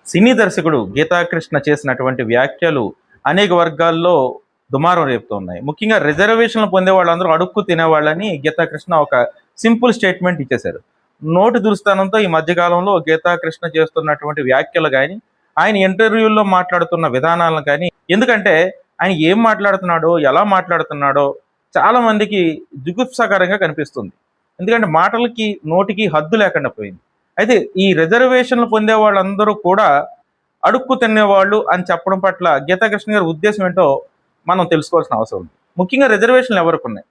సినీ దర్శకుడు గీతాకృష్ణ చేసినటువంటి వ్యాఖ్యలు అనేక వర్గాల్లో దుమారం రేపుతున్నాయి. ముఖ్యంగా రిజర్వేషన్లు పొందే వాళ్ళందరూ అడుక్కు తినేవాళ్ళని గీతాకృష్ణ ఒక సింపుల్ స్టేట్మెంట్ ఇచ్చేశారు. నోటి దురుస్థానంతో ఈ మధ్యకాలంలో గీతాకృష్ణ చేస్తున్నటువంటి వ్యాఖ్యలు కానీ, ఆయన ఇంటర్వ్యూల్లో మాట్లాడుతున్న విధానాలను కానీ, ఎందుకంటే ఆయన ఏం మాట్లాడుతున్నాడో, ఎలా మాట్లాడుతున్నాడో చాలా మందికి జుగుప్సాకరంగా కనిపిస్తుంది. ఎందుకంటే మాటలకి నోటికి హద్దు లేకుండా పోయింది. అయితే ఈ రిజర్వేషన్లు పొందే వాళ్ళందరూ కూడా అడుక్కు తినేవాళ్ళు అని చెప్పడం పట్ల గీతాకృష్ణ గారి ఉద్దేశం ఏంటో మనం తెలుసుకోవాల్సిన అవసరం ఉంది. ముఖ్యంగా రిజర్వేషన్లు ఎవరికి ఉన్నాయి?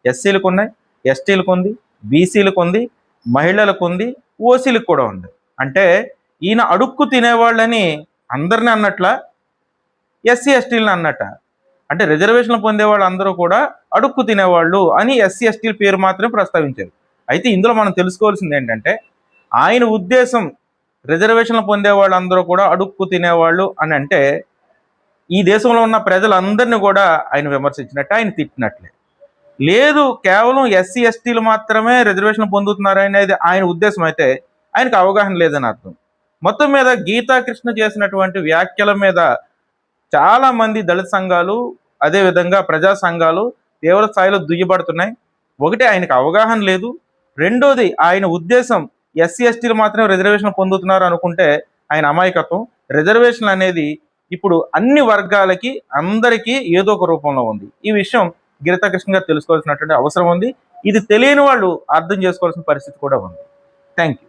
ఎస్సీలకు ఉన్నాయి, ఎస్టీలకు ఉంది, బీసీలకు ఉంది, మహిళలకు ఉంది, ఓసీలకు కూడా ఉంది. అంటే ఈయన అడుక్కు తినేవాళ్ళని అందరినీ అన్నట్ల, ఎస్సీ ఎస్టీలను అన్నట్ట. అంటే రిజర్వేషన్లు పొందే వాళ్ళందరూ కూడా అడుక్కు తినేవాళ్ళు అని ఎస్సీ ఎస్టీల పేరు మాత్రమే ప్రస్తావించారు. అయితే ఇందులో మనం తెలుసుకోవాల్సింది ఏంటంటే, ఆయన ఉద్దేశం రిజర్వేషన్లు పొందే వాళ్ళందరూ కూడా అడుక్కు తినేవాళ్ళు అని అంటే, ఈ దేశంలో ఉన్న ప్రజలందరినీ కూడా ఆయన విమర్శించినట్టు, ఆయన తిట్టినట్లే. లేదు, కేవలం ఎస్సీ ఎస్టీలు మాత్రమే రిజర్వేషన్ పొందుతున్నారు అనేది ఆయన ఉద్దేశం అయితే ఆయనకు అవగాహన లేదని అర్థం. మొత్తం మీద గీతాకృష్ణ చేసినటువంటి వ్యాఖ్యల మీద చాలా మంది దళిత సంఘాలు, అదేవిధంగా ప్రజా సంఘాలు తీవ్ర స్థాయిలో దుయ్యబడుతున్నాయి. ఒకటి, ఆయనకు అవగాహన లేదు. రెండోది, ఆయన ఉద్దేశం ఎస్సీ ఎస్టీలు మాత్రమే రిజర్వేషన్ పొందుతున్నారు అనుకుంటే ఆయన అమాయకత్వం. రిజర్వేషన్ అనేది ఇప్పుడు అన్ని వర్గాలకి, అందరికీ ఏదో ఒక రూపంలో ఉంది. ఈ విషయం గీతాకృష్ణ గారు తెలుసుకోవాల్సినటువంటి అవసరం ఉంది. ఇది తెలియని వాళ్ళు అర్థం చేసుకోవాల్సిన పరిస్థితి కూడా ఉంది. Thank you.